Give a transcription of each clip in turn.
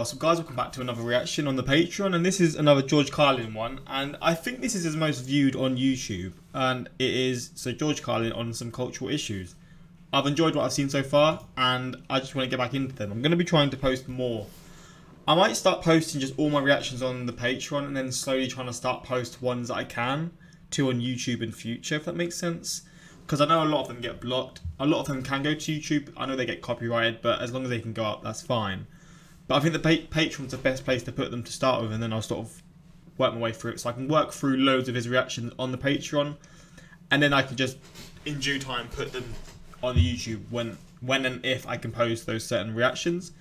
So guys, welcome back to another reaction on the Patreon, and this is another George Carlin one, and I think this is his most viewed on YouTube, and it is George Carlin on some cultural issues. I've enjoyed what I've seen so far, and I just want to get back into them. I'm going to be trying to post more. I might start posting just all my reactions on the Patreon, and then slowly trying to start post ones that I can to on YouTube in future, if that makes sense. Because I know a lot of them get blocked. A lot of them can go to YouTube. I know they get copyrighted, but as long as they can go up, that's fine. But I think the Patreon's the best place to put them to start with, and then I'll sort of work my way through it. So I can work through loads of his reactions on the Patreon, and then I can just, in due time, put them on the YouTube when and if I can post those certain reactions.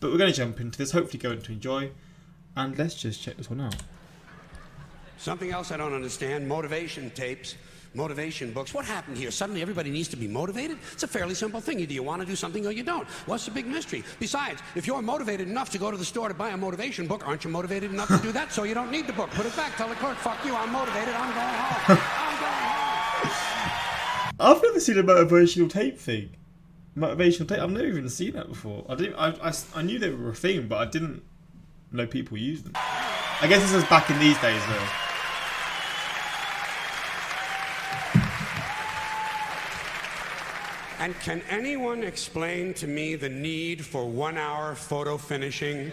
But we're going to jump into this, hopefully going to enjoy, and let's just check this one out. Something else I don't understand, motivation tapes. Motivation books. What happened here? Suddenly everybody needs to be motivated? It's a fairly simple thing. Either you want to do something or you don't. What's the big mystery? Besides, if you're motivated enough to go to the store to buy a motivation book, aren't you motivated enough to do that? So you don't need the book. Put it back. Tell the clerk, fuck you, I'm motivated. I'm going home. I'm going home. I've never seen a motivational tape thing. Motivational tape? I've never even seen that before. I knew they were a thing, but I didn't know people used them. I guess this was back in these days though. And can anyone explain to me the need for 1 hour photo finishing?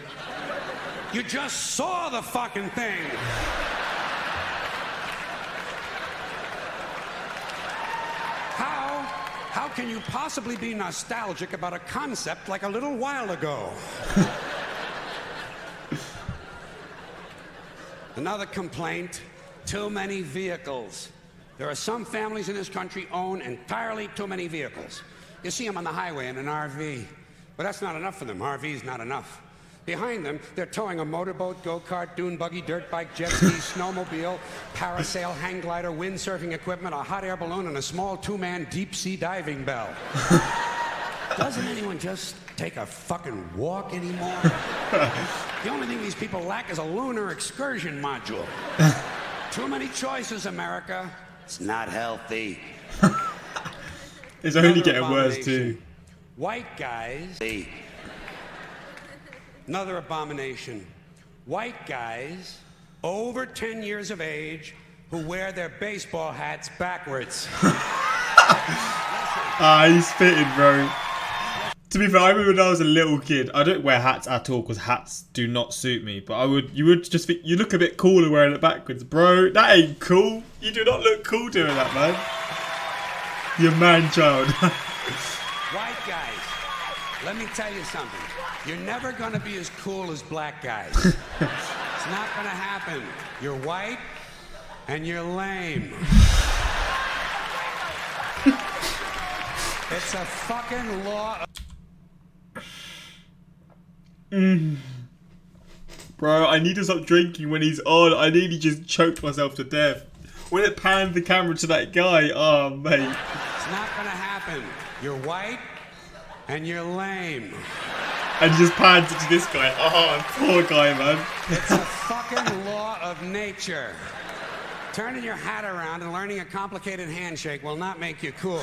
You just saw the fucking thing. How can you possibly be nostalgic about a concept like a little while ago? Another complaint, too many vehicles. There are some families in this country own entirely too many vehicles. You see them on the highway in an RV, but that's not enough for them. RV's not enough. Behind them, they're towing a motorboat, go-kart, dune buggy, dirt bike, jet ski, snowmobile, parasail, hang glider, windsurfing equipment, a hot air balloon, and a small two-man deep-sea diving bell. Doesn't anyone just take a fucking walk anymore? The only thing these people lack is a lunar excursion module. Too many choices, America. It's not healthy. It's only getting worse too. White guys. Another abomination. White guys over 10 years of age who wear their baseball hats backwards. He's spitting, bro. To be fair, I remember when I was a little kid, I don't wear hats at all because hats do not suit me. But you would just think, you look a bit cooler wearing it backwards. Bro, that ain't cool. You do not look cool doing that, man. You man-child. White guys, let me tell you something. You're never going to be as cool as black guys. It's not going to happen. You're white and you're lame. It's a fucking law. Bro, I need to stop drinking when he's on. I nearly just choked myself to death. When it panned the camera to that guy, oh mate. It's not gonna happen. You're white and you're lame. And he just pans it to this guy. Oh, poor guy, man. It's a fucking law of nature. Turning your hat around and learning a complicated handshake will not make you cool.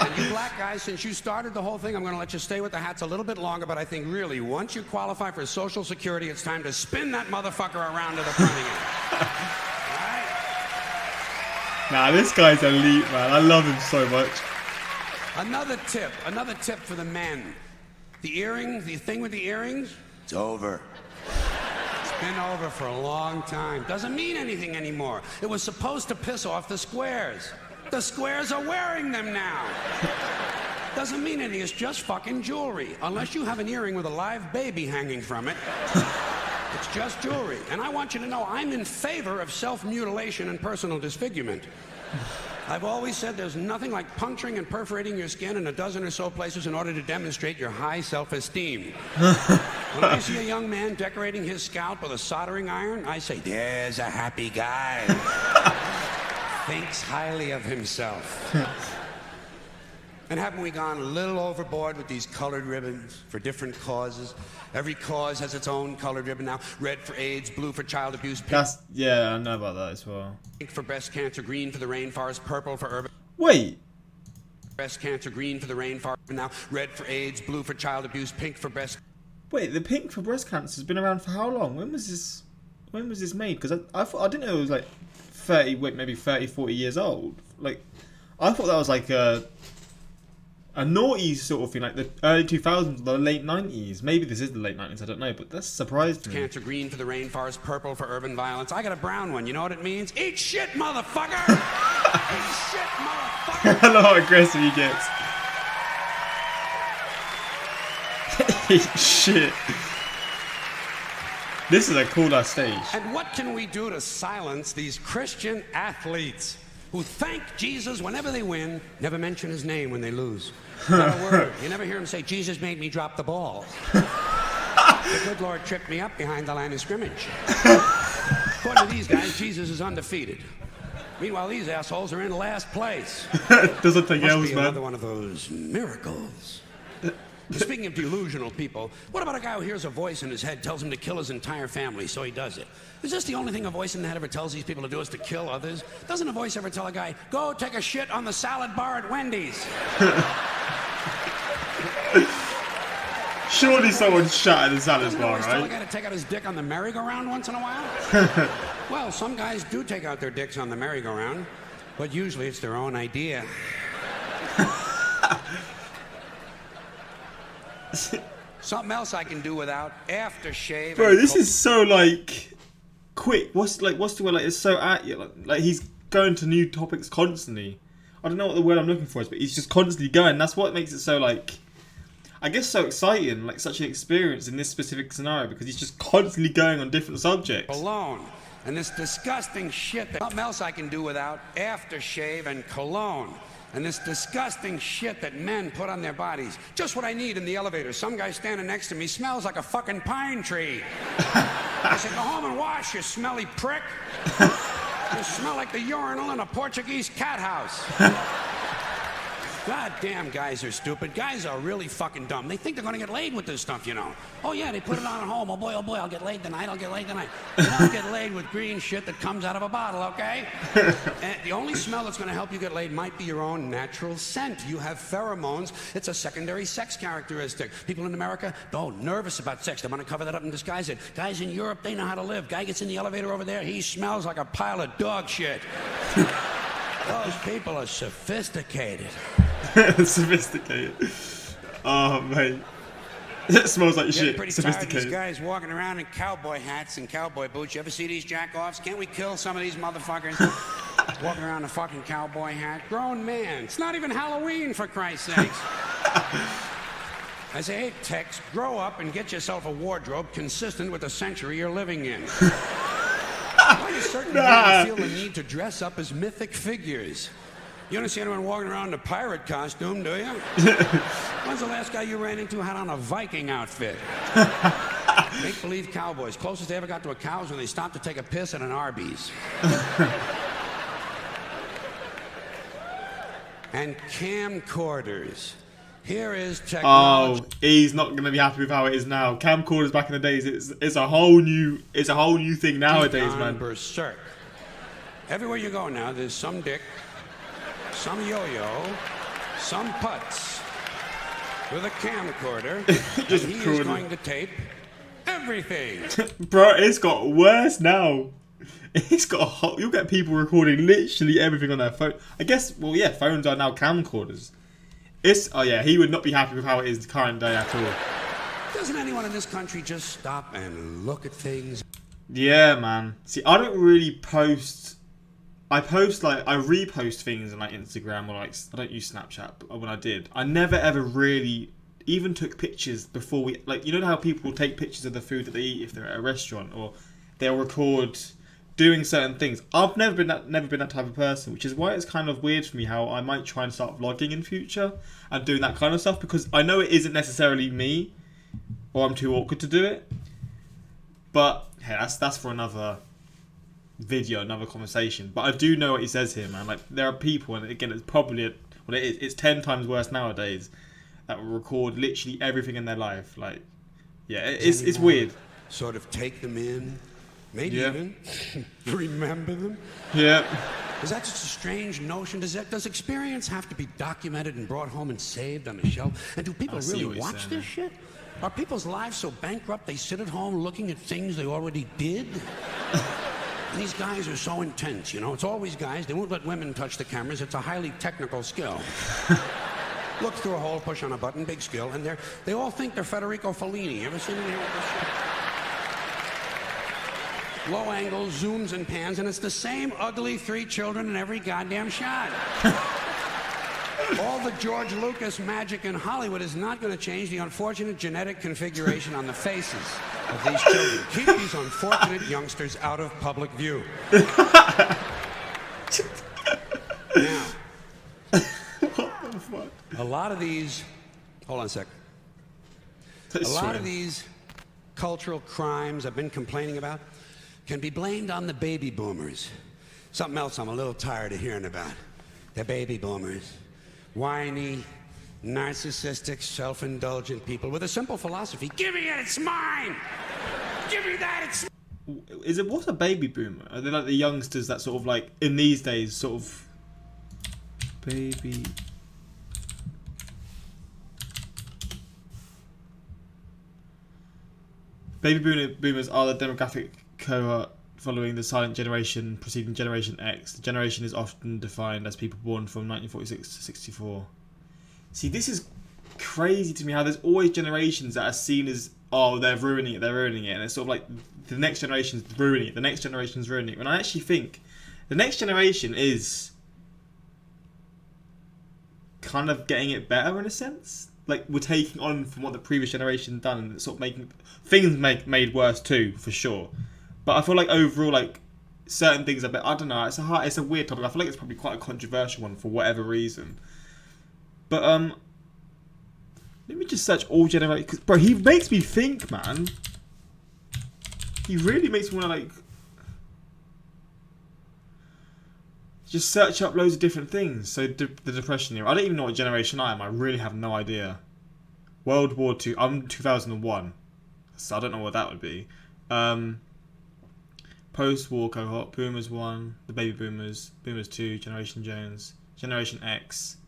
And you black guys, since you started the whole thing, I'm going to let you stay with the hats a little bit longer, but I think really, once you qualify for Social Security, it's time to spin that motherfucker around to the front again. All right? Nah, this guy's elite, man. I love him so much. Another tip for the men. The earrings, the thing with the earrings, it's over. It's been over for a long time. Doesn't mean anything anymore. It was supposed to piss off the squares. The squares are wearing them now. Doesn't mean anything, it's just fucking jewelry. Unless you have an earring with a live baby hanging from it. It's just jewelry. And I want you to know I'm in favor of self-mutilation and personal disfigurement. I've always said there's nothing like puncturing and perforating your skin in a dozen or so places in order to demonstrate your high self-esteem. When I see a young man decorating his scalp with a soldering iron, I say, there's a happy guy. Thinks highly of himself. And haven't we gone a little overboard with these colored ribbons for different causes? Every cause has its own colored ribbon now. Red for AIDS, blue for child abuse, pink. Yeah, I know about that as well. Pink for breast cancer, green for the rainforest, purple for urban. Wait. Breast cancer, green for the rainforest now. Red for AIDS, blue for child abuse, pink for breast. Wait, the pink for breast cancer has been around for how long? When was this? When was this made? Because I thought, I didn't know it was like 30, wait, maybe 30, 40 years old. Like, I thought that was like a naughty sort of thing, like the early 2000s, the late 90s. Maybe this is the late 90s, I don't know, but that's surprised me. Cancer green for the rainforest, purple for urban violence. I got a brown one. You know what it means? Eat shit, motherfucker! Eat shit, motherfucker! I know how aggressive he gets. Eat shit. This is a cool ass stage. And what can we do to silence these Christian athletes who thank Jesus whenever they win, never mention his name when they lose? Not a word. You never hear him say, Jesus made me drop the ball. The good Lord tripped me up behind the line of scrimmage. According to these guys, Jesus is undefeated. Meanwhile, these assholes are in last place. Doesn't take Must L's, be man. another one of those miracles. Speaking of delusional people, what about a guy who hears a voice in his head tells him to kill his entire family, so he does it? Is this the only thing a voice in the head ever tells these people to do, is to kill others? Doesn't a voice ever tell a guy, go take a shit on the salad bar at Wendy's? Surely someone shot at the salad Doesn't a bar, voice tell a right? guy to take out his dick on the merry-go-round once in a while? Well, some guys do take out their dicks on the merry-go-round, but usually it's their own idea. Something else I can do without aftershave. Bro, this is so like quick. What's the word? Like, it's so at you. Like he's going to new topics constantly. I don't know what the word I'm looking for is, but he's just constantly going. That's what makes it so like, I guess, so exciting. Like such an experience in this specific scenario, because he's just constantly going on different subjects. Cologne. And this disgusting shit. Something else I can do without aftershave and cologne. And this disgusting shit that men put on their bodies. Just what I need in the elevator. Some guy standing next to me smells like a fucking pine tree. I said, go home and wash, you smelly prick. You smell like the urinal in a Portuguese cat house. God damn, guys are stupid. Guys are really fucking dumb. They think they're gonna get laid with this stuff, you know. Oh yeah, they put it on at home. Oh boy, I'll get laid tonight. I'll get laid tonight. You don't get laid with green shit that comes out of a bottle, okay? And the only smell that's gonna help you get laid might be your own natural scent. You have pheromones. It's a secondary sex characteristic. People in America, nervous about sex. They wanna cover that up and disguise it. Guys in Europe, they know how to live. Guy gets in the elevator over there, he smells like a pile of dog shit. Those people are sophisticated. Sophisticated. Oh, mate. It smells like shit. Pretty tired of Sophisticated. these guys walking around in cowboy hats and cowboy boots. You ever see these jack-offs? Can't we kill some of these motherfuckers? Walking around in a fucking cowboy hat. Grown man. It's not even Halloween, for Christ's sakes. I say, hey, Tex, grow up and get yourself a wardrobe consistent with the century you're living in. Why do certain men feel the need to dress up as mythic figures? You don't see anyone walking around in a pirate costume, do you? When's the last guy you ran into had on a Viking outfit? Make-believe cowboys. Closest they ever got to a cow is when they stopped to take a piss at an Arby's. And camcorders. Here is technology. Oh, he's not going to be happy with how it is now. Camcorders back in the days, it's a whole new thing nowadays, man. Berserk. Everywhere you go now, there's some dick, some yo-yo, some putz with a camcorder. Just and he is going to tape everything. Bro, it's got worse now. It's got you'll get people recording literally everything on their phone. I guess, well, yeah, phones are now camcorders. He would not be happy with how it is current day at all. Doesn't anyone in this country just stop and look at things? Yeah, man. See, I don't really post. I repost things on like Instagram or like I don't use Snapchat, but when I did, I never ever really even took pictures before we like. You know how people will take pictures of the food that they eat if they're at a restaurant, or they'll record doing certain things. I've never been that type of person, which is why it's kind of weird for me how I might try and start vlogging in future and doing that kind of stuff, because I know it isn't necessarily me, or I'm too awkward to do it. But hey, that's for another video, another conversation. But I do know what he says here, man. Like, there are people, and again, it's probably it's 10 times worse nowadays, that will record literally everything in their life. Like, yeah, it's weird. Sort of take them in. Maybe even remember them. Yeah. Is that just a strange notion? Does experience have to be documented and brought home and saved on a shelf? And do people really watch this shit? Are people's lives so bankrupt they sit at home looking at things they already did? And these guys are so intense, you know. It's always guys. They won't let women touch the cameras. It's a highly technical skill. Look through a hole, push on a button, big skill, and they all think they're Federico Fellini. You ever seen him here with this shit? Low angles, zooms and pans, and it's the same ugly 3 children in every goddamn shot. All the George Lucas magic in Hollywood is not going to change the unfortunate genetic configuration on the faces of these children. Keep these unfortunate youngsters out of public view. Now, a lot of these, hold on a sec. A lot of these cultural crimes I've been complaining about can be blamed on the baby boomers. Something else I'm a little tired of hearing about. The baby boomers. Whiny, narcissistic, self-indulgent people with a simple philosophy. Give me it, it's mine! Give me that, it's mine! What's a baby boomer? Are they like the youngsters that sort of like, in these days, sort of... Baby... Baby boomers are the demographic cohort following the silent generation preceding Generation X. The generation is often defined as people born from 1946 to 64. See, this is crazy to me how there's always generations that are seen as, oh, they're ruining it, and it's sort of like the next generation's ruining it, the next generation's ruining it. When I actually think the next generation is kind of getting it better in a sense. Like, we're taking on from what the previous generation done, and it's sort of making things made worse too, for sure. But I feel like overall, like, certain things are better. I don't know. It's a weird topic. I feel like it's probably quite a controversial one for whatever reason. But let me just search all generations. Cause, bro, he makes me think, man. He really makes me want to like just search up loads of different things. So the Depression era. I don't even know what generation I am. I really have no idea. World War II. I'm 2001, so I don't know what that would be. Post-war cohort. Boomers 1, the baby boomers. Boomers 2, Generation Jones, Generation X,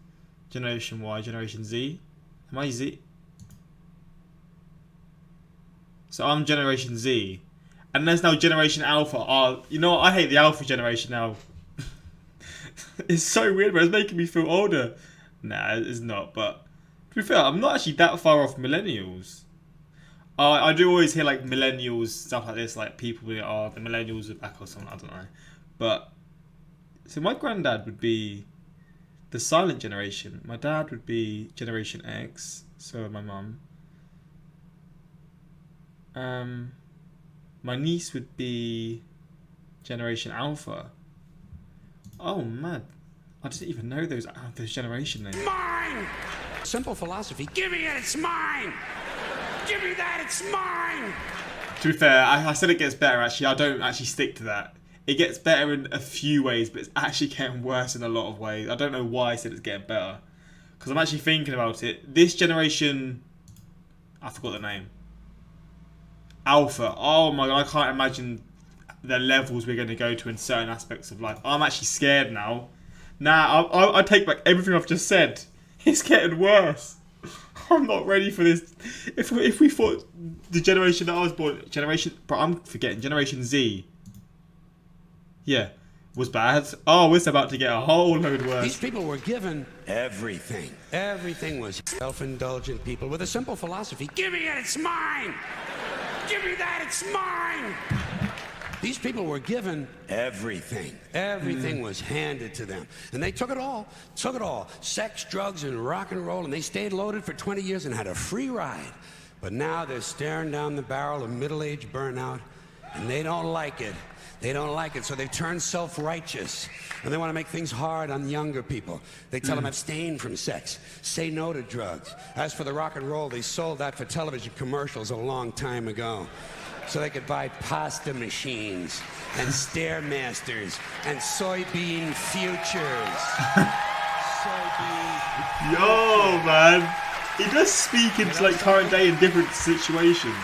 Generation Y, Generation Z. Am I Z? So I'm Generation Z, and there's now Generation Alpha. You know what? I hate the Alpha generation now. It's so weird, but it's making me feel older. Nah, it's not. But to be fair, I'm not actually that far off millennials. I do always hear like millennials, stuff like this, like people being, oh, the millennials are back or something, I don't know. But, so my granddad would be the silent generation. My dad would be Generation X, so would my mum. My niece would be Generation Alpha. Oh man, I didn't even know those generation names. Mine! Simple philosophy. Give me it, it's mine! Give me that, it's mine! To be fair, I said it gets better actually. I don't actually stick to that. It gets better in a few ways, but it's actually getting worse in a lot of ways. I don't know why I said it's getting better. Because I'm actually thinking about it. This generation... I forgot the name. Alpha. Oh my god, I can't imagine the levels we're going to go to in certain aspects of life. I'm actually scared now. Nah, I take back everything I've just said. It's getting worse. I'm not ready for this. If we thought the generation that I was born, but I'm forgetting, Generation Z. Yeah, was bad. Oh, it's about to get a whole load worse. These people were given everything. Everything was self-indulgent people with a simple philosophy. Give me it, it's mine! Give me that, it's mine! These people were given everything. Everything was handed to them. And they took it all. Took it all. Sex, drugs, and rock and roll. And they stayed loaded for 20 years and had a free ride. But now they're staring down the barrel of middle-age burnout. And they don't like it. They don't like it, so they've turned self-righteous. And they want to make things hard on younger people. They tell them abstain from sex. Say no to drugs. As for the rock and roll, they sold that for television commercials a long time ago. So they could buy pasta machines and Stairmasters and soybean futures. Soybean. Yo, man. He does speak into like current day in different situations.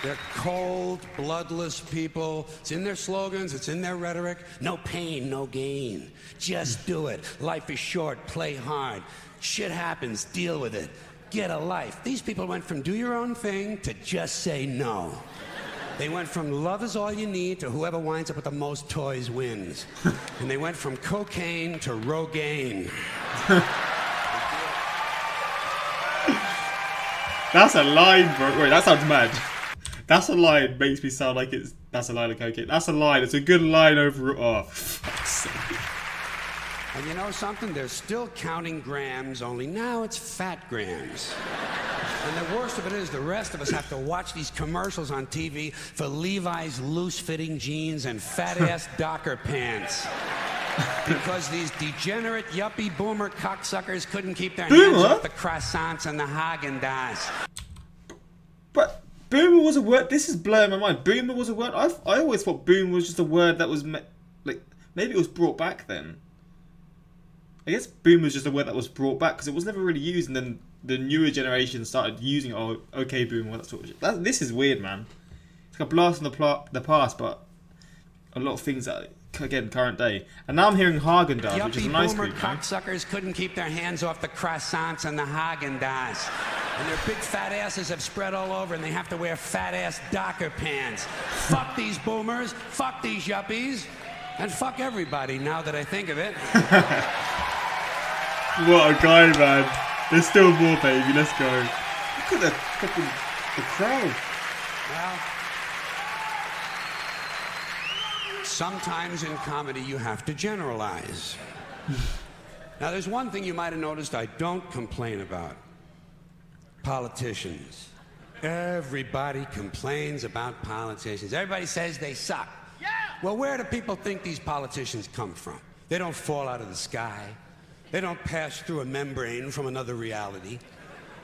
They're cold, bloodless people. It's in their slogans, it's in their rhetoric. No pain, no gain. Just do it. Life is short, play hard. Shit happens, deal with it. get a life. These people went from do your own thing to just say no. They went from love is all you need to whoever winds up with the most toys wins. And they went from cocaine to Rogaine. That's a line, bro. Wait, that sounds mad. That's a line. Makes me sound like that's a line of cocaine. That's a line. It's a good line overall. Oh, for fuck's sake. And you know something? They're still counting grams, only now it's fat grams. And the worst of it is the rest of us have to watch these commercials on TV for Levi's loose-fitting jeans and fat-ass Docker pants. Because these degenerate, yuppie, boomer cocksuckers couldn't keep their hands off the croissants and the Haagen-Dazs. But boomer was a word. This is blowing my mind. Boomer was a word. I always thought boomer was just a word that was like maybe it was brought back then. I guess boomer was just a word that was brought back because it was never really used, and then the newer generation started using it. Oh, okay, boomer, that sort of shit. This is weird, man. It's like a blast from the past, but a lot of things that, again, current day. And now I'm hearing Haagen-Dazs, which is an ice cream. Boomer cocksuckers couldn't keep their hands off the croissants and the Haagen-Dazs. And their big fat asses have spread all over, and they have to wear fat-ass Docker pants. Fuck these boomers, fuck these yuppies, and fuck everybody, now that I think of it. What a guy, man. There's still more, baby. Let's go. Look at the crowd. Well, sometimes in comedy you have to generalize. Now, there's one thing you might have noticed I don't complain about. Politicians. Everybody complains about politicians. Everybody says they suck. Yeah. Well, where do people think these politicians come from? They don't fall out of the sky. They don't pass through a membrane from another reality.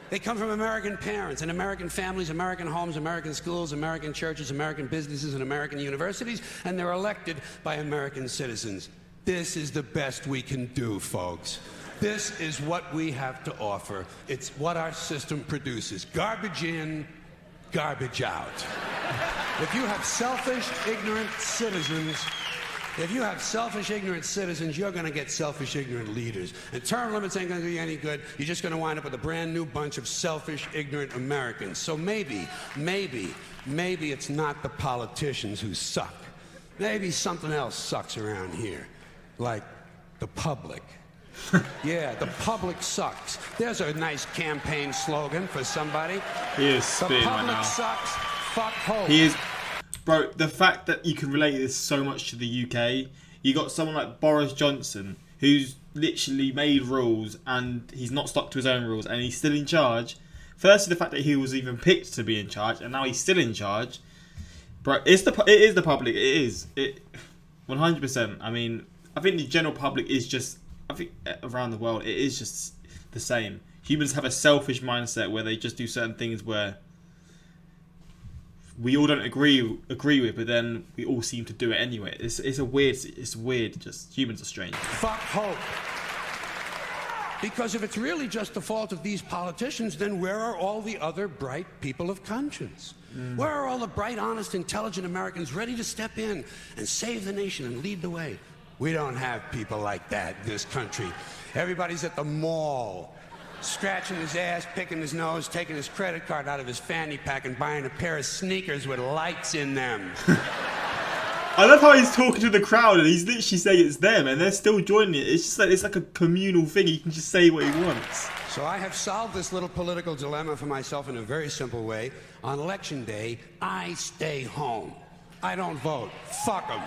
They come from American parents and American families, American homes, American schools, American churches, American businesses, and American universities, and they're elected by American citizens. This is the best we can do, folks. This is what we have to offer. It's what our system produces. Garbage in, garbage out. If you have selfish, ignorant citizens, you're going to get selfish, ignorant leaders. And term limits ain't going to do you any good. You're just going to wind up with a brand new bunch of selfish, ignorant Americans. So maybe it's not the politicians who suck. Maybe something else sucks around here, like the public. Yeah, the public sucks. There's a nice campaign slogan for somebody. He is spitting right now. The public sucks. Fuck hope. He is. Bro, the fact that you can relate this so much to the UK, you got someone like Boris Johnson, who's literally made rules and he's not stuck to his own rules and he's still in charge. Firstly, the fact that he was even picked to be in charge and now he's still in charge. Bro, it is the public. It is. 100%. I mean, I think the general public is just, I think around the world, it is just the same. Humans have a selfish mindset where they just do certain things where we all don't agree with, but then we all seem to do it anyway. It's weird. Just humans are strange. Fuck hope. Because if it's really just the fault of these politicians, then where are all the other bright people of conscience? Where are all the bright, honest, intelligent Americans ready to step in and save the nation and lead the way? We don't have people like that in this country. Everybody's at the mall, scratching his ass, picking his nose, taking his credit card out of his fanny pack and buying a pair of sneakers with lights in them. I love how he's talking to the crowd and he's literally saying it's them and they're still joining it. It's just like it's like a communal thing. He can just say what he wants. So I have solved this little political dilemma for myself in a very simple way. On election day, I stay home. I don't vote. Fuck them.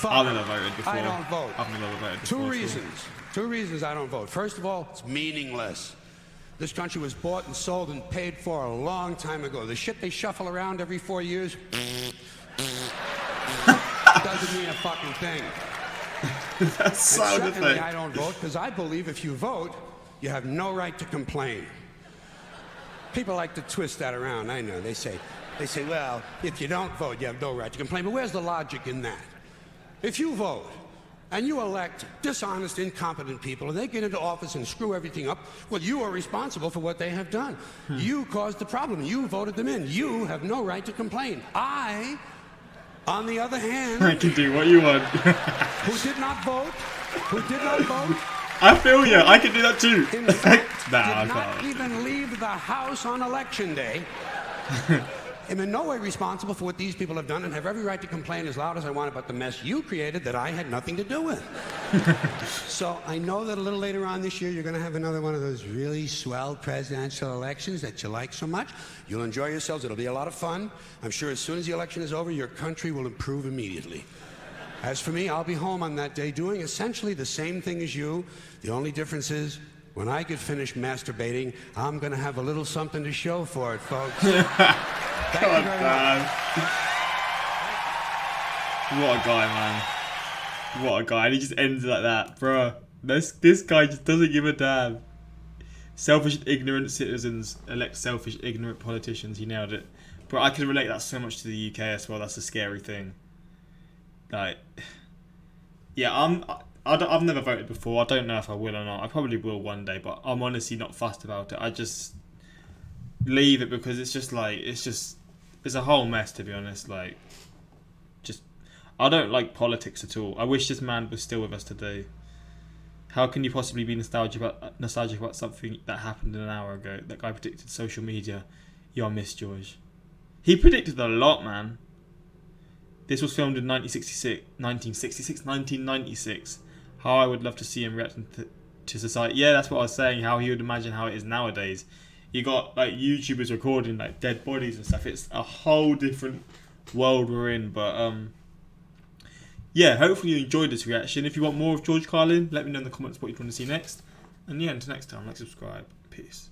I've never voted before. I don't vote. I've never voted before. Two reasons I don't vote. First of all, it's meaningless. This country was bought and sold and paid for a long time ago. The shit they shuffle around every 4 years doesn't mean a fucking thing. That's so and the secondly, thing. I don't vote because I believe if you vote, you have no right to complain. People like to twist that around. I know. They say, well, if you don't vote, you have no right to complain. But where's the logic in that? If you vote and you elect dishonest, incompetent people and they get into office and screw everything up, well, you are responsible for what they have done. You caused the problem. You voted them in. You have no right to complain. I, on the other hand, I can do what you want. who did not vote, I feel you. I can do that too. In fact, Nah, I did not can't. even leave the house on election day. I'm in no way responsible for what these people have done and have every right to complain as loud as I want about the mess you created that I had nothing to do with. So I know that a little later on this year, you're going to have another one of those really swell presidential elections that you like so much. You'll enjoy yourselves. It'll be a lot of fun. I'm sure as soon as the election is over, your country will improve immediately. As for me, I'll be home on that day doing essentially the same thing as you. The only difference is, when I get finished masturbating, I'm going to have a little something to show for it, folks. Thank you very much. What a guy, man. What a guy. And he just ends like that, bruh. This guy just doesn't give a damn. Selfish, ignorant citizens elect selfish, ignorant politicians. He nailed it. But I can relate that so much to the UK as well. That's a scary thing. Like, yeah, I've never voted before. I don't know if I will or not. I probably will one day, but I'm honestly not fussed about it. I just leave it because it's just like, it's a whole mess, to be honest. Like, just, I don't like politics at all. I wish this man was still with us today. How can you possibly be nostalgic about something that happened an hour ago? That guy predicted social media. You're Miss George. He predicted a lot, man. This was filmed in 1996. How I would love to see him reacting to society. Yeah, that's what I was saying. How he would imagine how it is nowadays. You got like YouTubers recording like dead bodies and stuff. It's a whole different world we're in. But yeah, hopefully you enjoyed this reaction. If you want more of George Carlin, let me know in the comments what you want to see next. And yeah, until next time, like, subscribe. Peace.